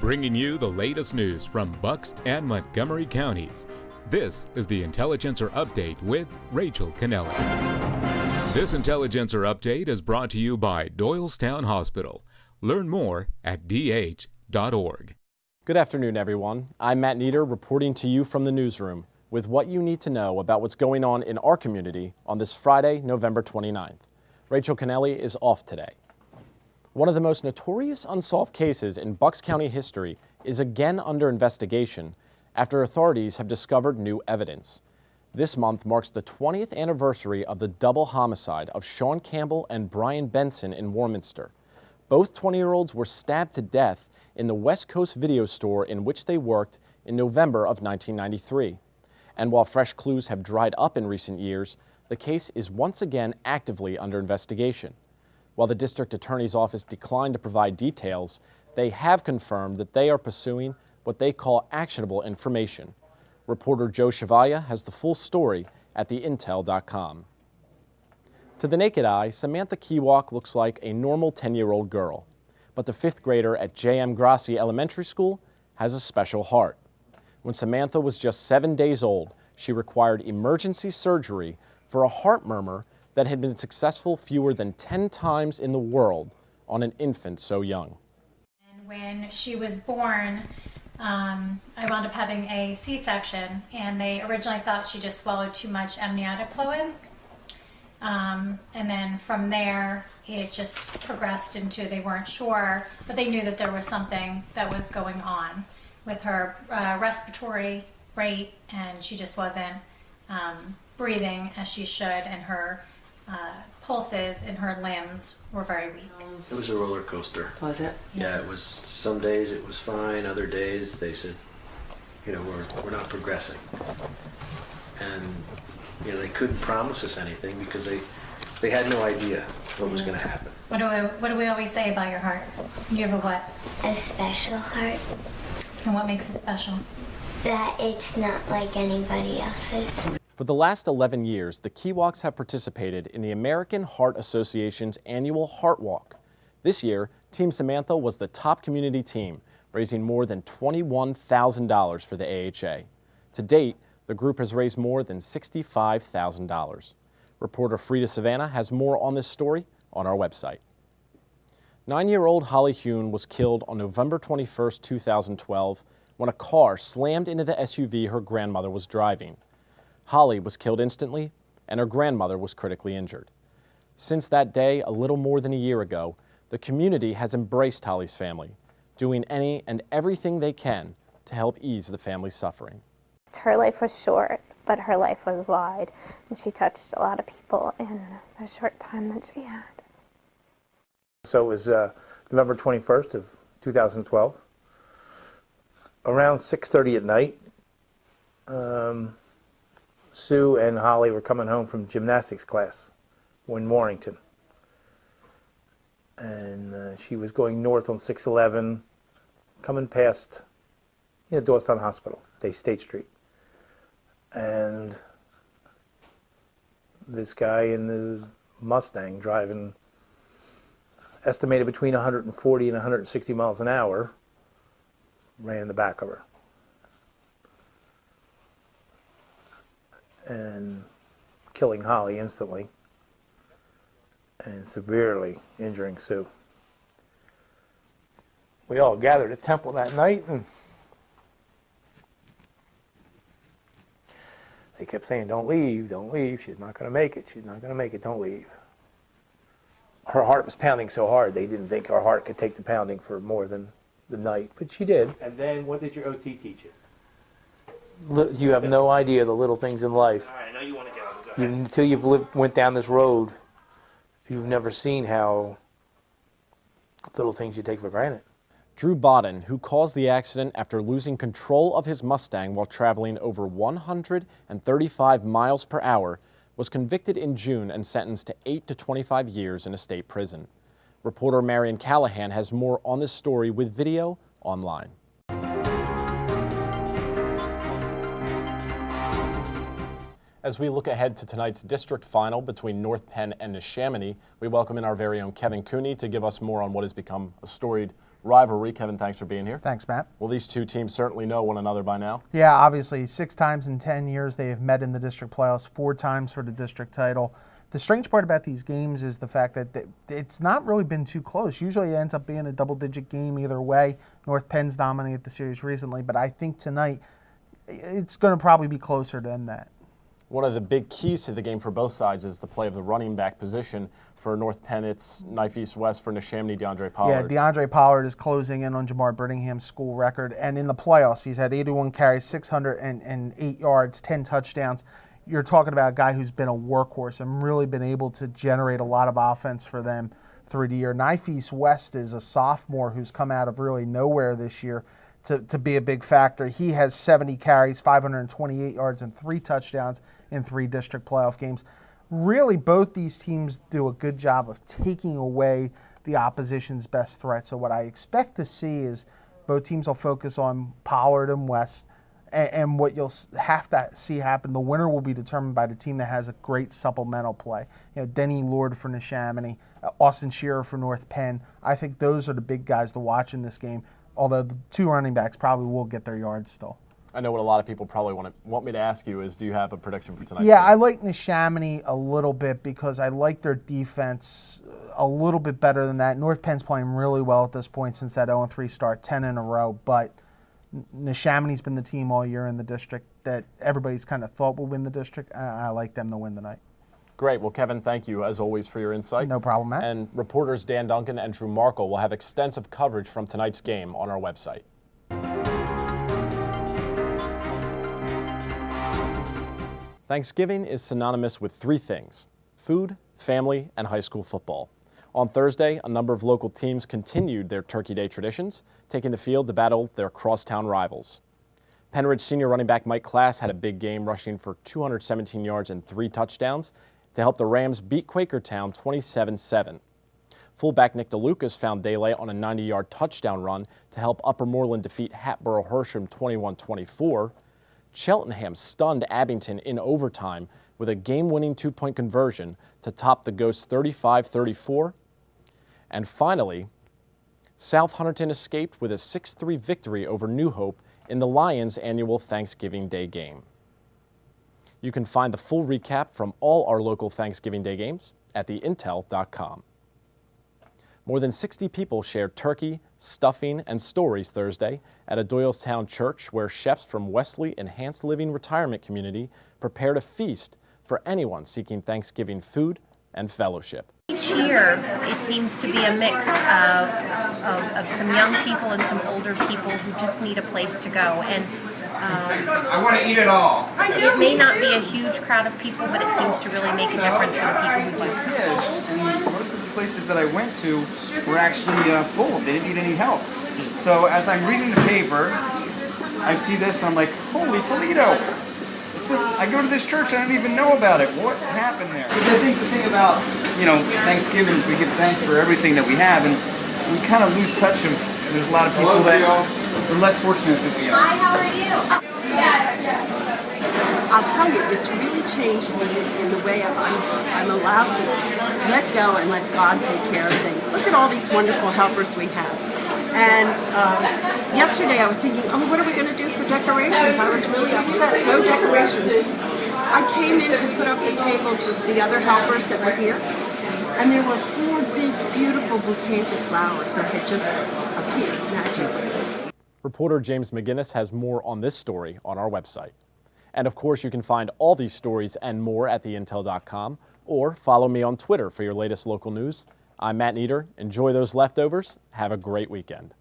bringing you the latest news from Bucks and Montgomery counties. This is the Intelligencer Update with Rachel Kennelly. This Intelligencer Update is brought to you by Doylestown Hospital. Learn more at dh.org. Good afternoon, everyone. I'm Matt Nieder reporting to you from the newsroom with what you need to know about what's going on in our community on this Friday, November 29th. Rachel Kennelly is off today. One of the most notorious unsolved cases in Bucks County history is again under investigation after authorities have discovered new evidence. This month marks the 20th anniversary of the double homicide of Sean Campbell and Brian Benson in Warminster. Both 20-year-olds were stabbed to death in the West Coast video store in which they worked in November of 1993. And while fresh clues have dried up in recent years, the case is once again actively under investigation. While the district attorney's office declined to provide details, they have confirmed that they are pursuing what they call actionable information. Reporter Joe Chevalla has the full story at theintel.com. To the naked eye, Samantha Kiewak looks like a normal 10-year-old girl, but the fifth grader at J.M. Grassi Elementary School has a special heart. When Samantha was just 7 days old, she required emergency surgery for a heart murmur that had been successful fewer than 10 times in the world on an infant so young. And when she was born, I wound up having a C-section, and they originally thought she just swallowed too much amniotic fluid. And then from there, it just progressed into, they weren't sure, but they knew that there was something that was going on with her respiratory rate, and she just wasn't breathing as she should, and her pulses in her limbs were very weak. It was a roller coaster. Was it? Yeah, it was. Some days it was fine. Other days they said, we're not progressing, and they couldn't promise us anything because they had no idea what was going to happen. What do we always say about your heart? You have a what? A special heart. And what makes it special? That it's not like anybody else's. For the last 11 years, the Kiewaks have participated in the American Heart Association's annual Heart Walk. This year, Team Samantha was the top community team, raising more than $21,000 for the AHA. To date, the group has raised more than $65,000. Reporter Frida Savannah has more on this story on our website. 9-year-old Holly Hune was killed on November 21, 2012, when a car slammed into the SUV her grandmother was driving. Holly was killed instantly, and her grandmother was critically injured. Since that day, a little more than a year ago, the community has embraced Holly's family, doing any and everything they can to help ease the family's suffering. Her life was short, but her life was wide, and she touched a lot of people in the short time that she had. So it was November 21st of 2012. Around 6:30 at night, Sue and Holly were coming home from gymnastics class in Warrington. And she was going north on 611, coming past Doylestown Hospital, State Street. And this guy in the Mustang driving estimated between 140 and 160 miles an hour ran in the back of her. And killing Holly instantly and severely injuring Sue. We all gathered at Temple that night, and they kept saying, don't leave, she's not going to make it, don't leave. Her heart was pounding so hard, they didn't think her heart could take the pounding for more than the night, but she did. And then what did your OT teach you? You have no idea the little things in life. All right, I know you want to go. Until you've went down this road, you've never seen how little things you take for granted. Drew Bodden, who caused the accident after losing control of his Mustang while traveling over 135 miles per hour, was convicted in June and sentenced to 8 to 25 years in a state prison. Reporter Marion Callahan has more on this story with video online. As we look ahead to tonight's district final between North Penn and Neshaminy, we welcome in our very own Kevin Cooney to give us more on what has become a storied rivalry. Kevin, thanks for being here. Thanks, Matt. Well, these two teams certainly know one another by now. Yeah, obviously 6 times in 10 years they have met in the district playoffs, 4 times for the district title. The strange part about these games is the fact that it's not really been too close. Usually it ends up being a double-digit game either way. North Penn's dominated the series recently, but I think tonight it's going to probably be closer than that. One of the big keys to the game for both sides is the play of the running back position. For North Penn, it's knife east-west. For Neshaminy, DeAndre Pollard. Yeah, DeAndre Pollard is closing in on Jamar Brittingham's school record. And in the playoffs, he's had 81 carries, 608 yards, 10 touchdowns. You're talking about a guy who's been a workhorse and really been able to generate a lot of offense for them through the year. Knife east-west is a sophomore who's come out of really nowhere this year to be a big factor. He has 70 carries, 528 yards, and 3 touchdowns in 3 district playoff games. Really, both these teams do a good job of taking away the opposition's best threat. So what I expect to see is both teams will focus on Pollard and West, and what you'll have to see happen, the winner will be determined by the team that has a great supplemental play. You know, Denny Lord for Neshaminy, Austin Shearer for North Penn. I think those are the big guys to watch in this game, although the 2 running backs probably will get their yards still. I know what a lot of people probably want me to ask you is, do you have a prediction for tonight? Yeah, I like Neshaminy a little bit because I like their defense a little bit better than that. North Penn's playing really well at this point since that 0-3 start, 10 in a row, but Neshaminy's been the team all year in the district that everybody's kind of thought will win the district. I like them to win tonight. Great. Well, Kevin, thank you, as always, for your insight. No problem, Matt. And reporters Dan Duncan and Drew Markle will have extensive coverage from tonight's game on our website. Thanksgiving is synonymous with 3 things: food, family, and high school football. On Thursday, a number of local teams continued their Turkey Day traditions, taking the field to battle their crosstown rivals. Penridge senior running back Mike Class had a big game, rushing for 217 yards and 3 touchdowns to help the Rams beat Quakertown 27-7. Fullback Nick DeLucas found daylight on a 90-yard touchdown run to help Upper Moreland defeat Hatboro Hersham 21-24. Cheltenham stunned Abington in overtime with a game-winning 2-point conversion to top the Ghosts 35-34. And finally, South Hunterton escaped with a 6-3 victory over New Hope in the Lions' annual Thanksgiving Day game. You can find the full recap from all our local Thanksgiving Day games at theintel.com. More than 60 people shared turkey, stuffing, and stories Thursday at a Doylestown church where chefs from Wesley Enhanced Living Retirement Community prepared a feast for anyone seeking Thanksgiving food and fellowship. Each year, it seems to be a mix of some young people and some older people who just need a place to go. And I want to eat it all. It may not be a huge crowd of people, but it seems to really make a difference for the people who do. Kids, and most of the places that I went to were actually full. They didn't need any help. So as I'm reading the paper, I see this, and I'm like, holy Toledo! I go to this church, I don't even know about it. What happened there? Because I think the thing about, Thanksgiving is we give thanks for everything that we have, and we kind of lose touch of, there's a lot of people that are less fortunate than we are. Hi, how are you? I'll tell you, it's really changed me in the way I'm allowed to let go and let God take care of things. Look at all these wonderful helpers we have. And yesterday I was thinking, what are we going to do for decorations? I was really upset. No decorations. I came in to put up the tables with the other helpers that were here, and there were 4 big, beautiful bouquets of flowers that had just appeared magically. Reporter James McGinnis has more on this story on our website. And of course, you can find all these stories and more at theintel.com, or follow me on Twitter for your latest local news. I'm Matt Nieder. Enjoy those leftovers. Have a great weekend.